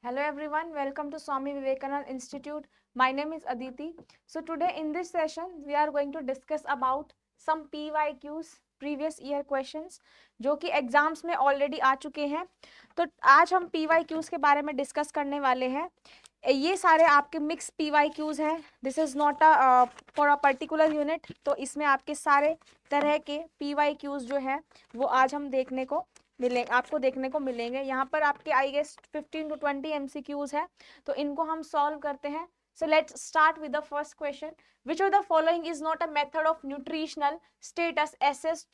Hello everyone, welcome to Swami Vivekananda Institute. My name is Aditi. So today in this session we are going to discuss about some PYQs, previous year questions, जो कि exams में already आ चुके हैं. तो आज हम PYQs के बारे में डिस्कस करने वाले हैं. ये सारे आपके मिक्स PYQs हैं. This is not a for a particular unit. तो इसमें आपके सारे तरह के PYQs जो है वो आज हम देखने को आपको देखने को मिलेंगे. यहाँ पर आपके आई गेस 15 to 20 MCQs है, तो इनको हम सॉल्व करते हैं. So let's start with the first question. Which of the following is not a method of nutritional status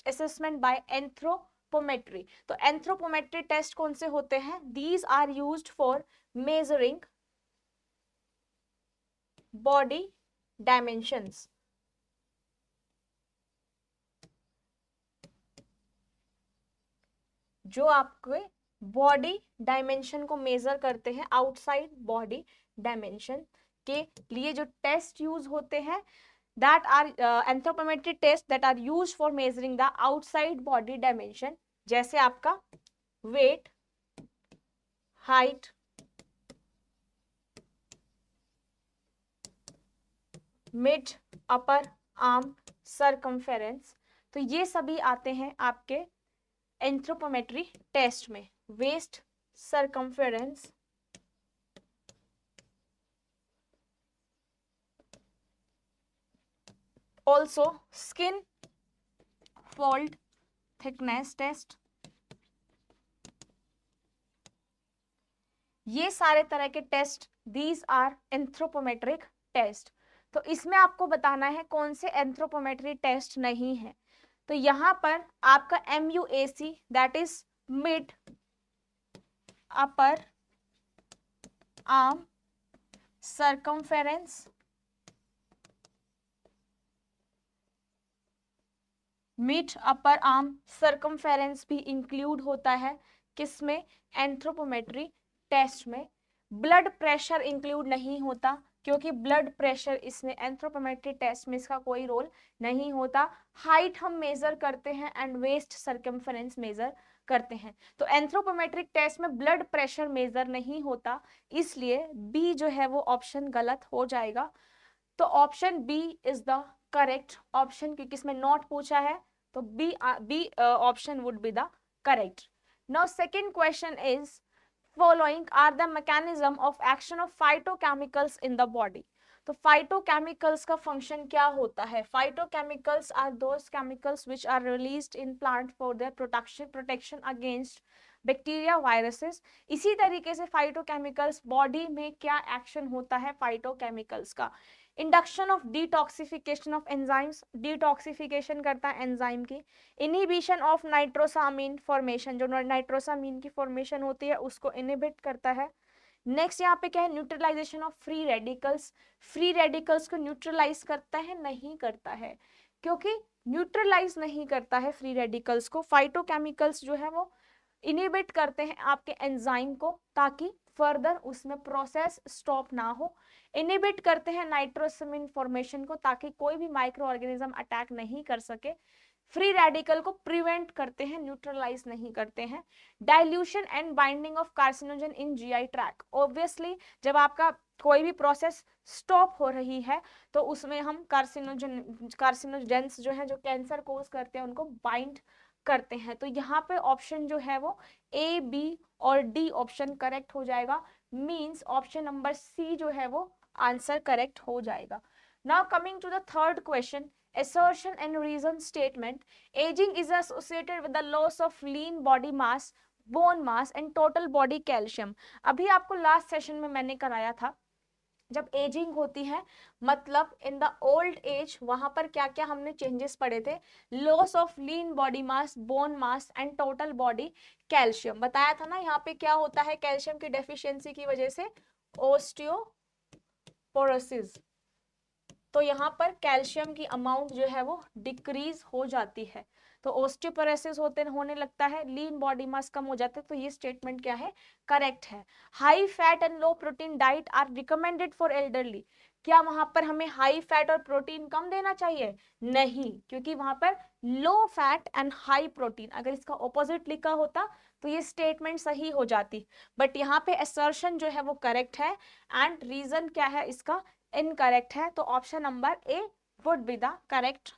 assessment by anthropometry? तो anthropometry टेस्ट कौन से होते हैं? These are used for measuring body dimensions. जो आपके body dimension को major करते हैं, आउटसाइड बॉडी डायमेंशन के लिए जो टेस्ट यूज होते हैं, that are anthropometric tests that are used for measuring the outside body dimension, जैसे आपका weight, height, mid upper arm circumference. तो ये सभी आते हैं आपके एंथ्रोपोमेट्री टेस्ट में. Waist circumference, also skin fold thickness test. ये सारे तरह के test, these are anthropometric test. तो इसमें आपको बताना है कौन से एंथ्रोपोमेट्री टेस्ट नहीं है. तो यहां पर आपका MUAC, that is mid upper arm circumference, mid upper arm circumference भी इंक्लूड होता है. किसमें? एंथ्रोपोमेट्री टेस्ट में. ब्लड प्रेशर इंक्लूड नहीं होता, क्योंकि ब्लड प्रेशर इसमें एंथ्रोपोमेट्री टेस्ट में इसका कोई रोल नहीं होता. हाइट हम मेजर करते हैं एंड वेस्ट सर्कमफेरेंस मेजर करते हैं. तो एंथ्रोपोमेट्रिक टेस्ट में ब्लड प्रेशर मेजर नहीं होता, इसलिए बी जो है वो ऑप्शन गलत हो जाएगा. तो option B is the correct option, क्योंकि इसमें नॉट पूछा है, तो B option would be the correct. Now second question is, following are the mechanism of action of phytochemicals in the body. तो phytochemicals का function क्या होता है? Phytochemicals are those chemicals which are released in plant for their protection against bacteria, viruses. इसी तरीके से phytochemicals body में क्या एक्शन होता है फाइटोकेमिकल्स का? Induction of detoxification of enzymes, detoxification करता है एंजाइम की. इनिबिशन ऑफ नाइट्रोसामीन फॉर्मेशन, जो नाइट्रोसामीन की फॉर्मेशन होती है उसको इनिबिट करता है. नेक्स्ट यहाँ पे क्या है? Neutralisation of free radicals. Free radicals को न्यूट्रलाइज करता है? नहीं करता है, क्योंकि न्यूट्रलाइज नहीं करता है फ्री रेडिकल्स को. फाइटोकेमिकल्स जो है वो इनिबिट करते हैं आपके एंजाइम को, ताकि फर्दर उसमें प्रोसेस स्टॉप ना हो. इनिबिट करते हैं नाइट्रोसामीन फॉर्मेशन को, ताकि कोई भी माइक्रो ऑर्गेनिज्म अटैक नहीं कर सके. फ्री रेडिकल को प्रिवेंट करते हैं, न्यूट्रलाइज नहीं करते हैं. Dilution and binding of carcinogen in GI tract. Obviously जब आपका कोई भी प्रोसेस स्टॉप हो रही है तो उसमें हम कार्सिनोजेंस जो है, जो कैंसर कोज करते हैं, उनको बाइंड करते हैं. तो यहाँ पे ऑप्शन जो है वो ए, बी और डी ऑप्शन करेक्ट हो जाएगा. मींस ऑप्शन नंबर सी जो है वो आंसर करेक्ट हो जाएगा. Now coming to the third question, assertion and reason statement. Aging is associated with the loss of lean body mass, bone mass and total body calcium. अभी आपको last session में मैंने कराया था, जब एजिंग होती है मतलब इन द ओल्ड एज, वहां पर क्या क्या हमने चेंजेस पढ़े थे? Loss of lean body mass, bone mass and total body calcium. बताया था ना यहाँ पे क्या होता है कैल्शियम की डेफिशिएंसी की वजह से? ओस्टियोपोरोसिस. तो यहाँ पर कैल्शियम की अमाउंट जो है वो डिक्रीज हो जाती है, तो ऑस्टियोपोरोसिस होने लगता है, लीन बॉडी मास कम हो जाता है। तो ये स्टेटमेंट क्या है, करेक्ट है। High fat and low protein diet are recommended for elderly, क्या वहां पर हमें हाई फैट और प्रोटीन कम देना चाहिए? नहीं, क्योंकि वहां पर low fat and high protein, अगर इसका ऑपोजिट लिखा होता तो ये स्टेटमेंट सही हो जाती, बट यहाँ पे असर्शन जो है वो करेक्ट है एंड रीजन क्या है इसका, इनकरेक्ट है। तो option number A would be the correct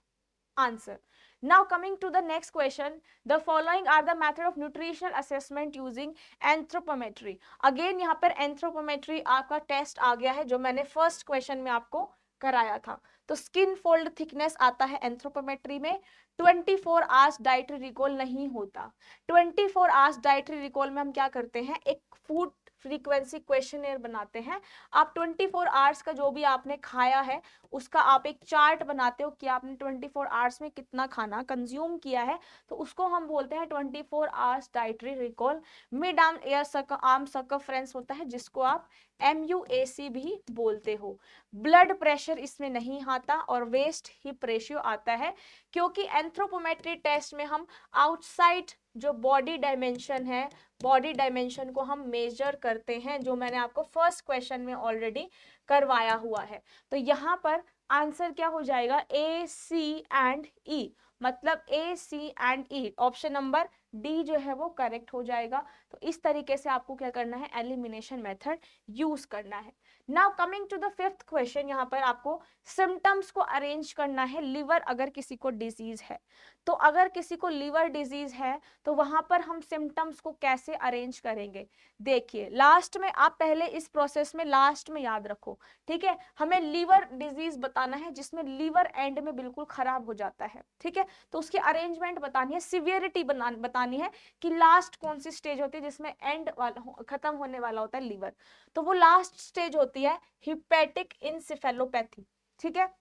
answer. Now coming to the next question, the following are the method of nutritional assessment using anthropometry. Again यहाँ पर anthropometry आपका टेस्ट आ गया है जो मैंने फर्स्ट क्वेश्चन में आपको कराया था। तो स्किन फोल्ड थिकनेस आता है एंथ्रोपोमेट्री में, 24 आवर्स डाइटरी रिकॉल नहीं होता। 24 आवर्स डाइटरी रिकॉल में हम क्या करते हैं, एक फूड फ्रीक्वेंसी क्वेश्चनर बनाते हैं। आप 24 आवर्स का जो भी आपने खाया है उसका आप एक चार्ट बनाते हो कि आपने 24 आवर्स में कितना खाना कंज्यूम किया है, तो उसको हम बोलते हैं 24 hours dietary recall. Mid arm air arm circumference होता है जिसको आप MUAC भी बोलते हो। ब्लड प्रेशर इसमें नहीं आता और वेस्ट हिप रेशियो आता है, क्योंकि एंथ्रोपोमेट्री टेस्ट में हम आउटसाइड जो बॉडी डायमेंशन है, बॉडी डायमेंशन को हम मेजर करते हैं, जो मैंने आपको फर्स्ट क्वेश्चन में ऑलरेडी करवाया हुआ है। तो यहाँ पर आंसर क्या हो जाएगा, A, C एंड E, मतलब A, C and E, option number D जो है वो करेक्ट हो जाएगा। तो इस तरीके से आपको क्या करना है, एलिमिनेशन मेथड यूज करना है। Now coming to the fifth question, यहाँ पर आपको सिम्टम्स को अरेंज करना है। लिवर अगर किसी को डिजीज है, तो अगर किसी को लिवर डिजीज है तो वहां पर हम सिम्टम्स को कैसे अरेंज करेंगे। देखिए लास्ट में, आप पहले इस प्रोसेस में लास्ट में याद रखो, ठीक है, हमें लीवर डिजीज बताना है जिसमें लीवर एंड में बिल्कुल खराब हो जाता है, ठीक है, तो उसकी अरेंजमेंट बतानी है, सिवियरिटी बतानी है कि लास्ट कौन सी स्टेज होती है जिसमें एंड वाला खत्म होने वाला होता है लीवर, तो वो लास्ट स्टेज होती है हिपैटिक इंसेफेलोपैथी, ठीक है।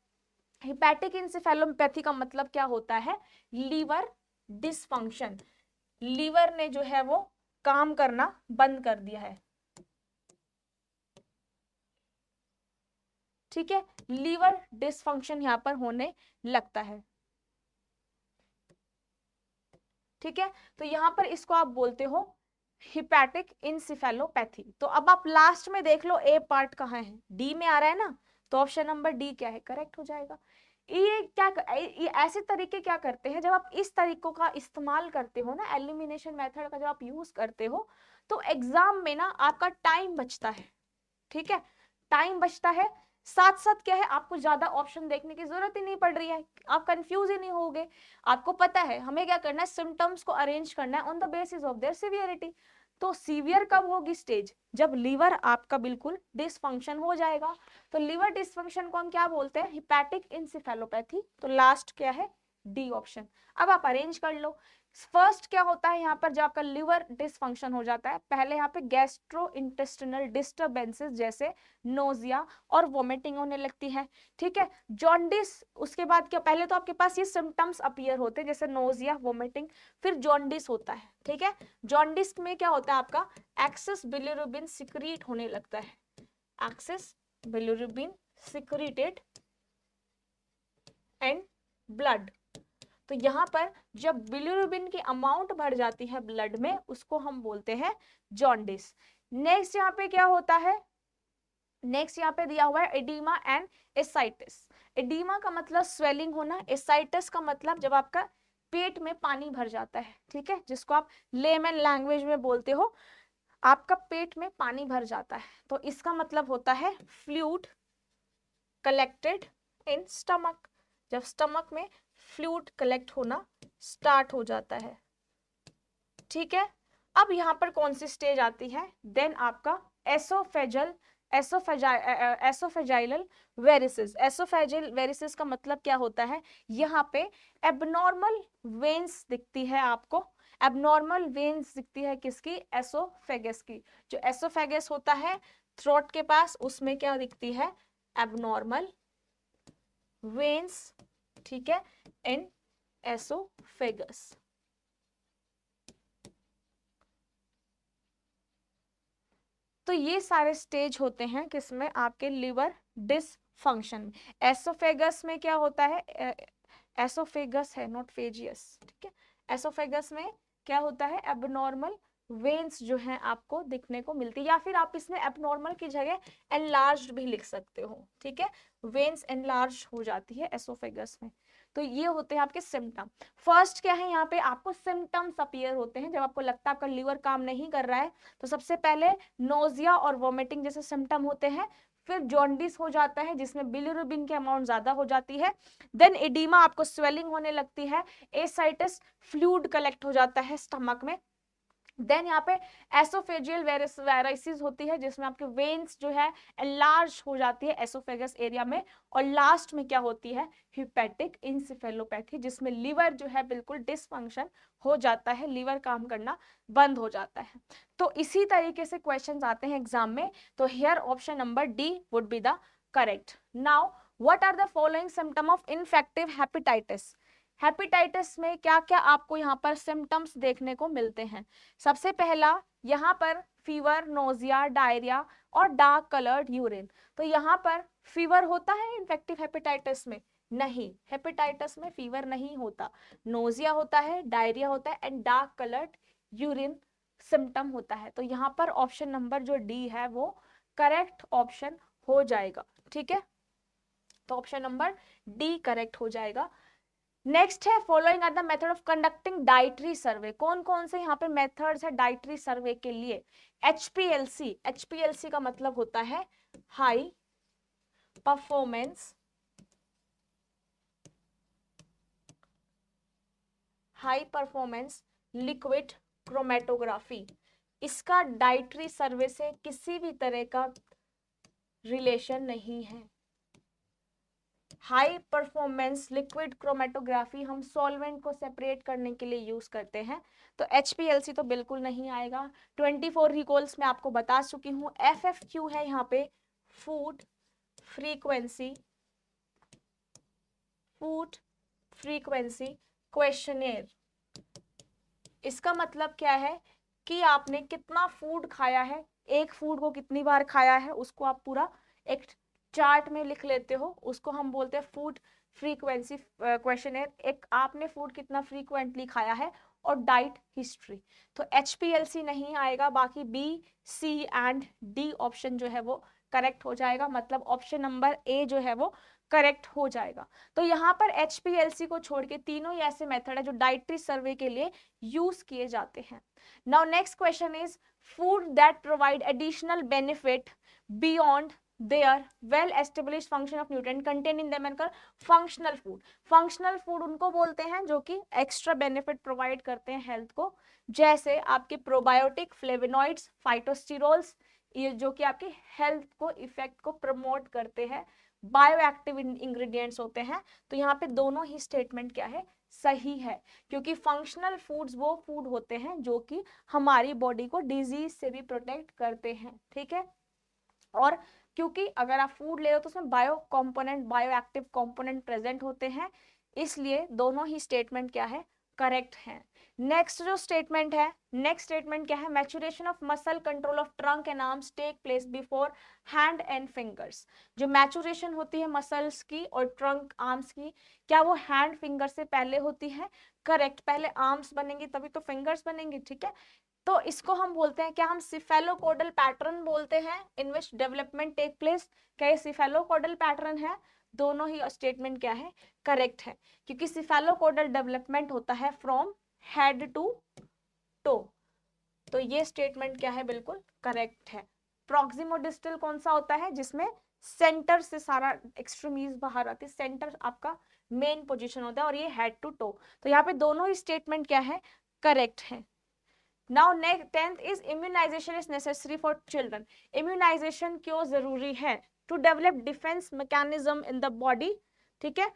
हिपैटिक इंसेफेलोपैथी का मतलब क्या होता है, लीवर डिसफंक्शन, लीवर ने जो है वो काम करना बंद कर दिया है, ठीक है, लीवर डिसफंक्शन यहां पर होने लगता है, ठीक है। तो यहां पर इसको आप बोलते हो हिपैटिक इंसेफेलोपैथी। तो अब आप लास्ट में देख लो ए पार्ट कहाँ है, डी में आ रहा है ना, तो ऑप्शन नंबर डी क्या है, करेक्ट हो जाएगा। ये ऐसे तरीके क्या करते हैं, जब आप इस तरीकों का इस्तेमाल करते हो ना, एलिमिनेशन मेथड का जब आप यूज करते हो, तो एग्जाम में ना आपका टाइम बचता है, ठीक है, टाइम बचता है, साथ साथ क्या है, आपको ज्यादा ऑप्शन देखने की जरूरत ही नहीं पड़ रही है, आप कंफ्यूज ही नहीं होगे। आपको पता है हमें क्या करना है, सिम्टम्स को अरेंज करना है on the basis of their severity. तो सीवियर कब होगी स्टेज, जब लीवर आपका बिल्कुल डिसफंक्शन हो जाएगा। तो लीवर डिसफंक्शन को हम क्या बोलते हैं, हिपैटिक इंसेफेलोपैथी। तो लास्ट क्या है, डी ऑप्शन। अब आप अरेंज कर लो, फर्स्ट क्या होता है यहाँ पर, जब आपका लिवर डिसफंक्शन हो जाता है, पहले यहाँ पे गैस्ट्रो इंटेस्टिनल डिस्टर्बेंसेस जैसे नोजिया और वोमिटिंग होने लगती है, ठीक है। जॉन्डिस, उसके बाद क्या, पहले तो आपके पास ये सिम्टम्स अपीयर होते हैं जैसे नोजिया वोमिटिंग, फिर जॉन्डिस होता है, ठीक है। जॉन्डिस में क्या होता है, आपका एक्सेस बिलिरुबिन सिक्रीट होने लगता है, excess bilirubin secreted and blood. तो यहाँ पर जब बिलिरुबिन की अमाउंट बढ़ जाती है ब्लड में, उसको हम बोलते हैं जॉन्डिस। नेक्स्ट यहाँ पे क्या होता है, नेक्स्ट यहाँ पे दिया हुआ है एडीमा एंड एसाइटिस। एडीमा का मतलब स्वेलिंग होना, एसाइटिस का मतलब जब आपका पेट में पानी भर जाता है, ठीक है, जिसको आप लेमन लैंग्वेज में बोलते हो, आपका पेट में पानी भर जाता है, तो इसका मतलब होता है फ्लूइड कलेक्टेड इन स्टमक, जब स्टमक में फ्लूइड कलेक्ट होना स्टार्ट हो जाता है, ठीक है। अब यहाँ पर कौन सी स्टेज आती है, देन आपका एसोफेजाइलल वेरिसेस। एसोफेजिल वेरिसेस का मतलब क्या होता है, यहाँ पे एबनॉर्मल वेन्स दिखती है आपको, एबनॉर्मल वेन्स दिखती है किसकी, एसोफेगस की। जो एसोफेगस होता है थ्रोट के पास, उसमें क्या दिखती है, एबनॉर्मल वेन्स, ठीक है, इन एसोफेगस। तो ये सारे स्टेज होते हैं किसमें, आपके लिवर डिस फंक्शन में। एसोफेगस में क्या होता है, एसोफेगस है नॉट फेजियस, ठीक है। एसोफेगस में क्या होता है, एबनॉर्मल वेन्स जो हैं आपको दिखने को मिलती है, या फिर आप इसमें एबनॉर्मल की जगह एनलार्ज्ड भी लिख सकते हो, ठीक है। वेन्स एनलार्ज हो जाती है एसोफेगस में। तो ये होते हैं आपके सिम्टम। फर्स्ट क्या है, यहाँ पे आपको सिम्टम्स अपीयर होते हैं जब आपको लगता है आपका लीवर काम नहीं कर रहा है। तो सबसे पहले नोजिया और वोमिटिंग जैसे सिम्टम होते हैं, फिर जॉन्डिस हो जाता है जिसमें बिलिरुबिन की अमाउंट ज्यादा हो जाती है, देन एडिमा, आपको स्वेलिंग होने लगती है, एसाइटिस, फ्लूइड कलेक्ट हो जाता है स्टमक में, देन यहाँ पे एसोफेजियल वेराइसिस होती है जिसमें आपके वेन्स जो है एनलार्ज हो जाती है एसोफेगस एरिया में, और लास्ट में क्या होती है, हिपैटिक इंसेफेलोपैथी, जिसमें लिवर जो है बिल्कुल डिसफंक्शन हो जाता है, लिवर काम करना बंद हो जाता है। तो इसी तरीके से क्वेश्चंस आते हैं एग्जाम में। तो here option number D would be the correct. Now what are the following symptom of infective hepatitis. Hepatitis में क्या क्या आपको यहाँ पर सिम्टम्स देखने को मिलते हैं। सबसे पहला यहाँ पर फीवर, नोजिया, डायरिया और डार्क कलर्ड यूरिन। तो यहाँ पर फीवर होता है इन्फेक्टिव हेपेटाइटिस में? नहीं, हेपेटाइटिस में फीवर नहीं होता, नोजिया होता है, डायरिया होता है and dark coloured urine symptom होता है। तो यहाँ पर ऑप्शन नंबर जो डी है वो करेक्ट ऑप्शन हो जाएगा, ठीक है। तो ऑप्शन नंबर डी करेक्ट हो जाएगा। नेक्स्ट है following are the method of conducting dietary survey. कौन कौन से यहाँ पे मेथड्स है डाइटरी सर्वे के लिए? HPLC, HPLC का मतलब होता है हाई परफॉर्मेंस लिक्विड क्रोमेटोग्राफी। इसका डाइटरी सर्वे से किसी भी तरह का रिलेशन नहीं है। हाई परफॉर्मेंस लिक्विड क्रोमेटोग्राफी हम सॉल्वेंट को सेपरेट करने के लिए यूज करते हैं, तो HPLC तो बिल्कुल नहीं आएगा। 24 रिकॉल्स में आपको बता चुकी हूं। FFQ है यहाँ पे फूड फ्रीक्वेंसी क्वेश्चनेयर। इसका मतलब क्या है कि आपने कितना फूड खाया है, एक फूड को कितनी बार खाया है, उसको आप पूरा एक चार्ट में लिख लेते हो, उसको हम बोलते हैं फूड फ्रीक्वेंसी क्वेश्चनेयर। एक आपने फूड कितना फ्रीक्वेंटली खाया है और डाइट हिस्ट्री। तो HPLC नहीं आएगा, बाकी B, C and D option जो है वो करेक्ट हो जाएगा, मतलब ऑप्शन नंबर A जो है वो करेक्ट हो जाएगा। तो यहाँ पर HPLC को छोड़ के तीनों ही ऐसे मेथड है जो डाइटरी सर्वे के लिए यूज किए जाते हैं। Now next question is food that provide additional benefit beyond their well established function of nutrient contain in them and functional food. Functional food उनको बोलते हैं जो कि एक्स्ट्रा बेनिफिट प्रोवाइड करते हैं हेल्थ को, जैसे आपके प्रोबायोटिक, फ्लेवोनॉइड्स, फाइटोस्टेरोल्स, ये जो कि आपके हेल्थ को इफेक्ट को प्रमोट करते हैं, बायोएक्टिव इंग्रेडिएंट्स होते हैं। तो यहाँ पे दोनों ही स्टेटमेंट क्या है, सही है, क्योंकि फंक्शनल फूड्स वो फूड होते हैं जो कि हमारी बॉडी को डिजीज से भी प्रोटेक्ट करते हैं, ठीक है। और क्योंकि अगर आप फूड ले रहे हो तो उसमें bio component, bio active component present होते हैं, इसलिए दोनों ही स्टेटमेंट क्या है, करेक्ट है। नेक्स्ट जो स्टेटमेंट है, नेक्स्ट स्टेटमेंट क्या है, maturation of muscle control of trunk and arms take place before hand and fingers. जो मैचुरेशन होती है मसल्स की और ट्रंक आर्म्स की, क्या वो हैंड फिंगर से पहले होती है? करेक्ट, पहले आर्म्स बनेंगे तभी तो फिंगर्स बनेंगे, ठीक है। तो इसको हम बोलते हैं, क्या हम सिफेलोकोडल पैटर्न बोलते हैं इन विच डेवलपमेंट टेक प्लेस? क्या ये सिफेलोकोडल पैटर्न है? दोनों ही स्टेटमेंट क्या है, करेक्ट है, क्योंकि सिफेलोकोडल डेवलपमेंट होता है फ्रॉम हेड टू टो। तो ये स्टेटमेंट क्या है, बिल्कुल करेक्ट है। प्रॉक्सिमोडिस्टल कौन सा होता है? जिसमें सेंटर से सारा एक्सट्रीमीज बाहर आती है, सेंटर आपका मेन पोजीशन होता है, और ये हेड टू टो। तो यहाँ पे दोनों ही स्टेटमेंट क्या है, करेक्ट है। Now next 10th is immunization is necessary for children. Immunization क्यों जरूरी है? To develop defense mechanism in the body, ठीक है,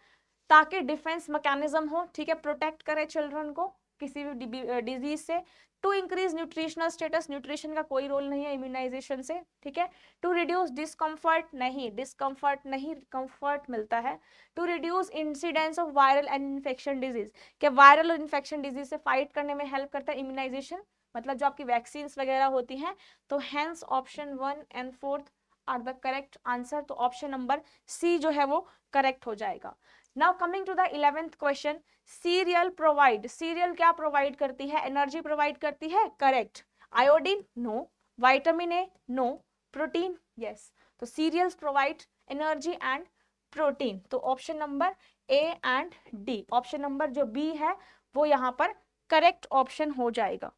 ताकि डिफेंस मैकेनिज्म हो, ठीक है, प्रोटेक्ट करे चिल्ड्रन को किसी भी डिजीज से। To increase nutritional status, nutrition का कोई रोल नहीं है इम्यूनाइजेशन से, ठीक है। टू रिड्यूस डिस्कम्फर्ट, नहीं डिस्कम्फर्ट नहीं, कंफर्ट मिलता है। To reduce incidence of viral and infection disease, क्या वायरल और इन्फेक्शन डिजीज से फाइट करने में हेल्प करता है इम्यूनाइजेशन, मतलब जो आपकी वैक्सीन वगैरह होती हैं। तो hence option 1 and 4 are the correct answer. तो ऑप्शन नंबर सी जो है वो करेक्ट हो जाएगा। Now coming to the 11th question, cereal provide, cereal क्या प्रोवाइड करती है? एनर्जी प्रोवाइड करती है, correct. Iodine, no. Vitamin A, no. Protein, yes. तो cereals provide energy and protein. तो option number A and D, option number जो B है वो यहाँ पर करेक्ट ऑप्शन हो जाएगा।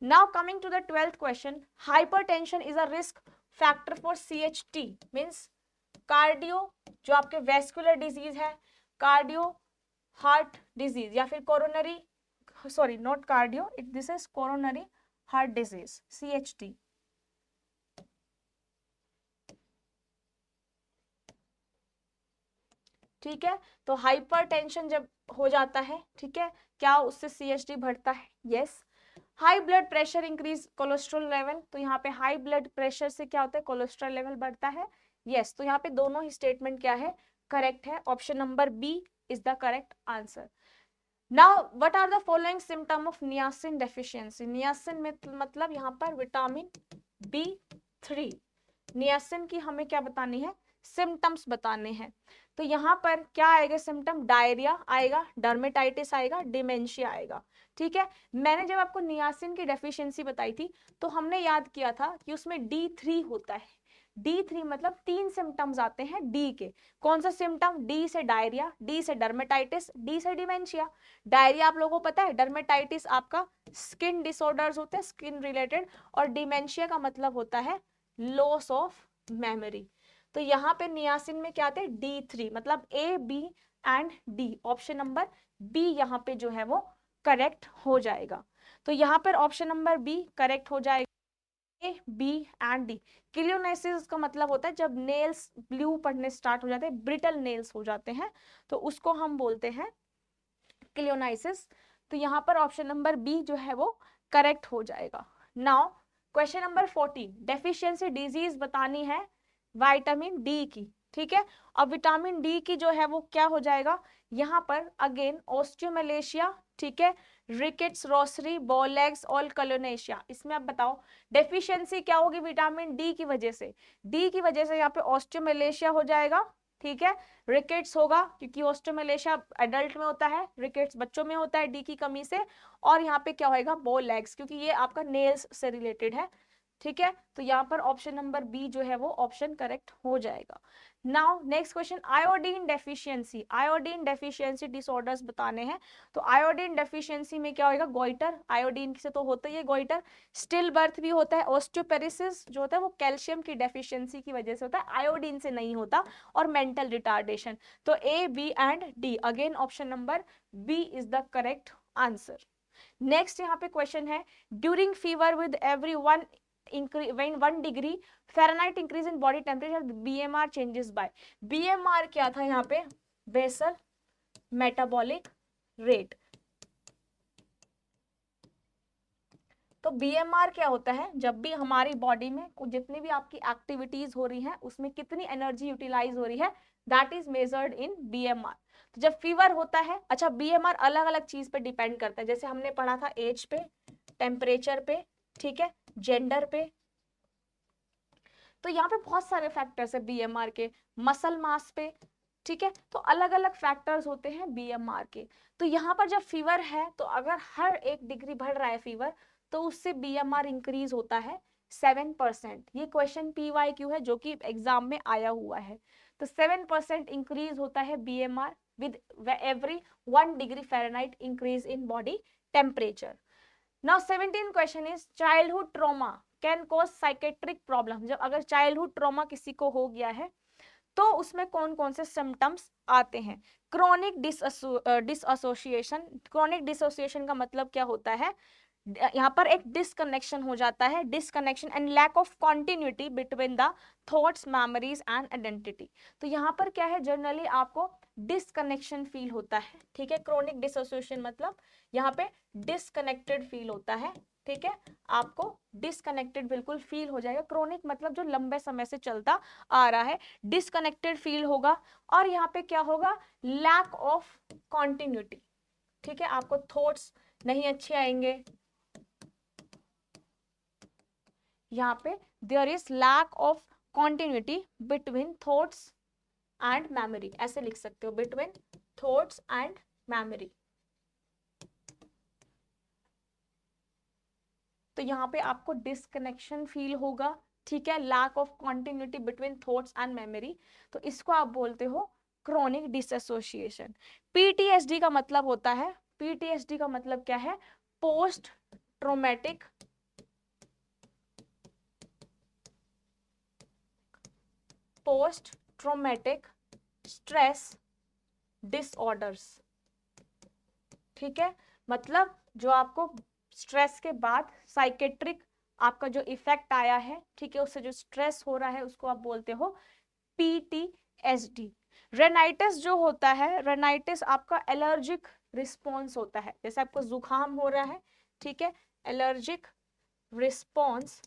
Now coming to the 12th question, hypertension is a risk factor for CHT, means cardio, जो आपके वेस्कुलर डिजीज है, कार्डियो हार्ट डिजीज, या फिर coronary, sorry not cardio, this is coronary heart disease, CHT। ठीक है, तो हाइपरटेंशन जब हो जाता है, ठीक है, क्या उससे CHT बढ़ता है? Yes. High blood pressure increase cholesterol level, तो यहाँ पे हाई ब्लड प्रेशर से क्या होता है? कोलेस्ट्रॉल लेवल बढ़ता है, यस। तो यहाँ पे दोनों ही स्टेटमेंट क्या है? करेक्ट है। Option number B is the correct answer. Now what are the following symptom of niacin deficiency? Niacin में मतलब यहाँ पर विटामिन B3, नियासिन की हमें क्या बतानी है? सिम्टम्स बताने हैं। तो यहाँ पर क्या आएगा सिम्टम? डायरिया आएगा, डर्मेटाइटिस आएगा, डिमेंशिया आएगा। ठीक है, मैंने जब आपको नियासिन की डेफिशिएंसी बताई थी तो हमने याद किया था कि उसमें D3 होता है। D3 मतलब 3 सिम्टम्स आते हैं डी के। कौन सा सिम्टम? डी से डायरिया, डी से डर्मेटाइटिस, डी से डिमेंशिया। डायरिया आप लोगों को पता है, डर्मेटाइटिस आपका स्किन डिसऑर्डर्स होते हैं, स्किन रिलेटेड, और डिमेंशिया का मतलब होता है लॉस ऑफ मेमोरी। तो यहाँ पे नियासिन में क्या आते हैं? D3, मतलब A, B and D, option number B यहाँ पे जो है वो करेक्ट हो जाएगा। तो यहाँ पर ऑप्शन नंबर बी करेक्ट हो जाएगा, A, B एंड D। क्लियोनाइसिस का मतलब होता है जब नेल्स ब्लू पड़ने स्टार्ट हो जाते हैं, ब्रिटल नेल्स हो जाते हैं, तो उसको हम बोलते हैं क्लियोनाइसिस। तो यहाँ पर ऑप्शन नंबर बी जो है वो करेक्ट हो जाएगा। Now question number 14, deficiency disease बतानी है विटामिन डी की। ठीक है, अब विटामिन डी की जो है वो क्या हो जाएगा? यहाँ पर अगेन ऑस्टियोमलेशिया, ठीक है, रिकेट्स, रोसरी, बोलेग्स और कलोनेशिया। इसमें आप बताओ डेफिशिएंसी क्या होगी विटामिन डी की वजह से? डी की वजह से यहाँ पे ऑस्टियोमलेशिया हो जाएगा, ठीक है, रिकेट्स होगा क्योंकि ऑस्टियोमलेशिया एडल्ट में होता है, रिकेट्स बच्चों में होता है डी की कमी से, और यहाँ पे क्या होएगा? बोलेग्स, क्योंकि ये आपका नेल्स से रिलेटेड है। ठीक है, तो यहाँ पर ऑप्शन नंबर बी जो है वो ऑप्शन करेक्ट हो जाएगा। Now next question, iodine deficiency, iodine deficiency disorders बताने हैं। तो आयोडीन डेफिशिएंसी में क्या होगा? गोइटर, आयोडीन से तो होता ही है गोइटर, स्टिल बर्थ भी होता है, ऑस्टियोपेरिसिस जो होता है वो कैल्शियम की डेफिशिएंसी की वजह से होता है, आयोडीन से नहीं होता, और मेंटल रिटार्डेशन। तो A, B and D, again option number B is the correct answer. Next यहाँ पे क्वेश्चन है, during fever with every when 1 degree Fahrenheit increase in body temperature, BMR changes by, BMR क्या था यहाँ पे? Basal metabolic rate. तो BMR क्या होता है? जब भी हमारी बॉडी में जितनी भी आपकी एक्टिविटीज हो रही हैं उसमें कितनी एनर्जी यूटिलाइज हो रही है, that is measured in BMR। तो जब फीवर होता है, अच्छा BMR अलग अलग चीज पे डिपेंड करता है, जैसे हमने पढ़ा था एज पे, टेम्परेचर पे, ठीक है, जेंडर पे। तो यहाँ पे बहुत सारे फैक्टर्स है BMR के, मसल मास पे, ठीक है, तो अलग अलग फैक्टर्स होते हैं BMR के। तो यहाँ पर जब फीवर है तो अगर हर 1 डिग्री बढ़ रहा है फीवर तो उससे BMR इंक्रीज होता है 7%। ये क्वेश्चन PYQ है जो कि एग्जाम में आया हुआ है। तो 7% इंक्रीज होता है BMR with every 1 degree Fahrenheit increase in body temperature. Now 17 question is, childhood trauma can cause psychiatric problem. जब अगर चाइल्डहुड ट्रॉमा किसी को हो गया है तो उसमें कौन कौन से सिम्टम्स आते हैं? क्रोनिक डिसएसोसिएशन, क्रोनिक डिसोसिएशन का मतलब क्या होता है? यहाँ पर एक डिसकनेक्शन हो जाता है, disconnection and lack of continuity between the thoughts, memories and identity. तो यहाँ पर क्या है, जनरली आपको डिसकनेक्शन फील होता है, ठीक है, क्रोनिक डिसोसिएशन मतलब यहाँ पे डिसकनेक्टेड फील होता है, ठीक है, आपको डिसकनेक्टेड बिल्कुल फील हो जाएगा। क्रोनिक मतलब जो लंबे समय से चलता आ रहा है, डिसकनेक्टेड फील होगा। और यहाँ पे क्या होगा? लैक ऑफ कॉन्टिन्यूटी, ठीक है, आपको थॉट्स नहीं अच्छे आएंगे, यहाँ पे there is lack of continuity between thoughts and memory, ऐसे लिख सकते हो, बिटवीन थॉट्स एंड मेमोरी। तो यहाँ पे आपको डिस्कनेक्शन फील होगा, ठीक है, lack of continuity between thoughts and memory, तो इसको आप बोलते हो क्रोनिक डिसएसोसिएशन। पीटीएसडी का मतलब होता है, पीटीएसडी का मतलब क्या है, पोस्ट ट्रॉमेटिक स्ट्रेस डिसऑर्डर्स, ठीक है, मतलब जो आपको स्ट्रेस के बाद साइकेट्रिक आपका जो इफेक्ट आया है, ठीक है, उससे जो स्ट्रेस हो रहा है उसको आप बोलते हो पीटीएसडी। रेनाइटिस जो होता है, रेनाइटिस आपका एलर्जिक रिस्पॉन्स होता है, जैसे आपको जुकाम हो रहा है, ठीक है, एलर्जिक रिस्पॉन्स,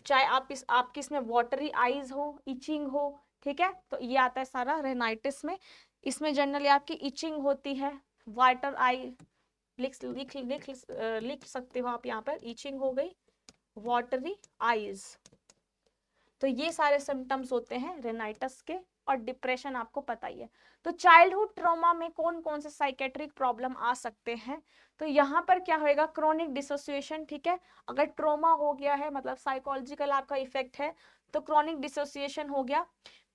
चाहे आपकी इसमें वाटरी आईज हो, इचिंग हो, ठीक है, तो ये आता है सारा रेनाइटिस में। इसमें जनरली आपकी इचिंग होती है, वाटर आई लिख सकते हो आप, यहाँ पर इचिंग हो गई, वाटरी आईज, तो ये सारे सिम्टम्स होते हैं रेनाइटिस के। और डिप्रेशन आपको पता ही है। तो चाइल्डहुड ट्रॉमा में कौन कौन से साइकेट्रिक प्रॉब्लम आ सकते हैं, तो यहाँ पर क्या होएगा, क्रोनिक डिसोसिएशन, ठीक है, अगर ट्रॉमा हो गया है मतलब साइकोलॉजिकल आपका इफेक्ट है तो क्रोनिक डिसोसिएशन हो गया।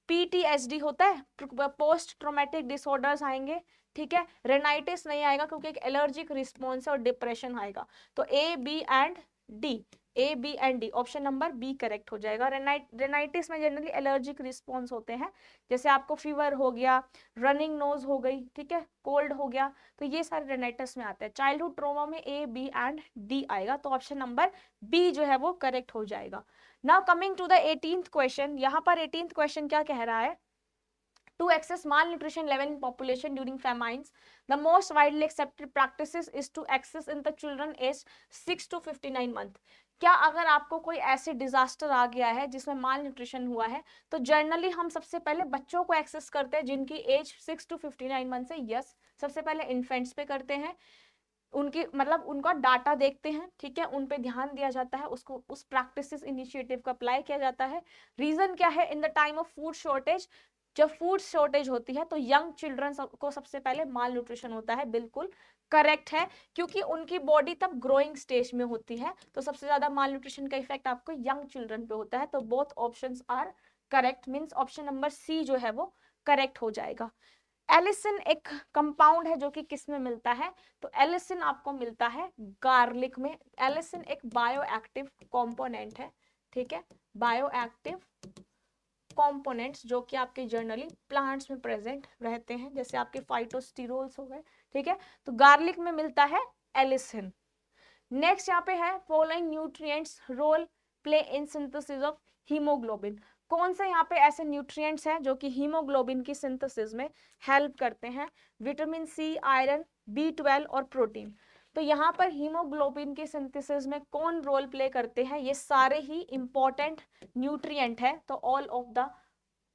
पीटीएसडी होता है, पोस्ट ट्रॉमेटिक डिसऑर्डर्स आएंगे, ठीक है, रेनाइटिस नहीं आएगा क्योंकि एक एलर्जिक रिस्पॉन्स है, और डिप्रेशन आएगा। तो A B and D, A B and D, option number B correct हो जाएगा। रेनाइटिस में जनरली एलर्जिक रिस्पॉन्स होते हैं, जैसे आपको फीवर हो गया, रनिंग नोज हो गई, ठीक है, कोल्ड हो गया, तो ये सारे रेनाइटिस में आते हैं। चाइल्डहुड ट्रॉमा में ए बी एंड डी आएगा, तो ऑप्शन नंबर बी जो है वो करेक्ट हो जाएगा। Now coming to the 18th question, यहाँ पर 18th क्वेश्चन क्या कह रहा है, to access malnutrition level in population during famines, the most widely accepted practices is to access in the children aged 6 to 59 month। क्या अगर आपको कोई ऐसे डिजास्टर आ गया है जिसमें माल न्यूट्रिशन हुआ है, तो जनरली हम सबसे पहले बच्चों को एक्सेस करते हैं जिनकी एज 6 to 59 मंथ से, यस, सबसे पहले इन्फेंट्स पे करते हैं, उनकी मतलब उनका डाटा देखते हैं, ठीक है, उन पे ध्यान दिया जाता है, उसको उस प्रैक्टिसेस इनिशिएटिव को अप्लाई किया जाता है। रीजन क्या है, in the time of food shortage, जब फूड शॉर्टेज होती है तो यंग चिल्ड्रन को सबसे पहले माल न्यूट्रिशन होता है, बिल्कुल करेक्ट है, क्योंकि उनकी बॉडी तब ग्रोइंग स्टेज में होती है, तो सबसे ज्यादा माल न्यूट्रिशन का इफेक्ट आपको यंग चिल्ड्रन पे होता है, तो both options are correct, means option number C जो है वो करेक्ट हो जाएगा। एलिसिन एक कंपाउंड है जो कि किस में मिलता है, तो एलिसिन आपको मिलता है गार्लिक में। एलिसिन एक बायोएक्टिव कंपोनेंट है, ठीक है, बायोएक्टिव कंपोनेंट्स जो कि आपके जनरली प्लांट्स में प्रेजेंट रहते हैं, जैसे आपके फाइटोस्टिरोल्स हो गए, ठीक है, तो गार्लिक में मिलता है एलिसिन। नेक्स्ट यहाँ पे है, following nutrients role play in synthesis of haemoglobin, कौन से यहाँ पे ऐसे न्यूट्रिएंट्स हैं जो कि हीमोग्लोबिन की सिंथेसिस में हेल्प करते हैं, विटामिन सी, आयरन, B12 और प्रोटीन। तो यहाँ पर हीमोग्लोबिन की सिंथेसिस में कौन रोल प्ले करते हैं, ये सारे ही इंपॉर्टेंट न्यूट्रिएंट है, तो all of the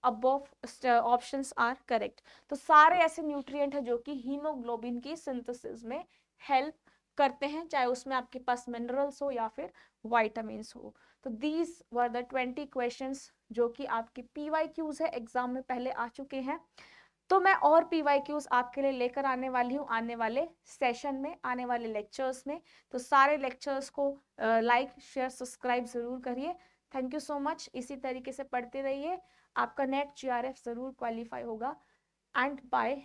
above options are correct. तो सारे ऐसे न्यूट्रिएंट है जो कि हीमोग्लोबिन की सिंथेसिस में हेल्प करते हैं, चाहे उसमें आपके पास मिनरल्स हो या फिर वाइटामिन्स हो। तो दीज वर द 20 क्वेश्चंस जो कि आपके PYQs है, एग्जाम में पहले आ चुके हैं। तो मैं और PYQs आपके लिए लेकर आने वाली हूँ आने वाले सेशन में, आने वाले लेक्चर्स में। तो सारे लेक्चर्स को लाइक शेयर सब्सक्राइब जरूर करिए। थैंक यू सो मच, इसी तरीके से पढ़ते रहिए, आपका नेट GRF जरूर क्वालिफाई होगा। एंड बाय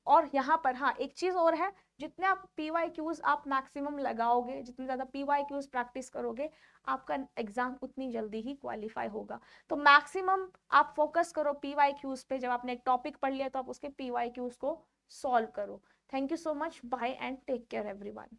और यहाँ पर हाँ एक चीज और है, जितने आप PYQs आप मैक्सिमम लगाओगे, जितने ज्यादा PYQs प्रैक्टिस करोगे, आपका एग्जाम उतनी जल्दी ही क्वालिफाई होगा। तो मैक्सिमम आप फोकस करो PYQs पे, जब आपने एक टॉपिक पढ़ लिया तो आप उसके PYQs को सॉल्व करो। Thank you so much, bye and take care everyone.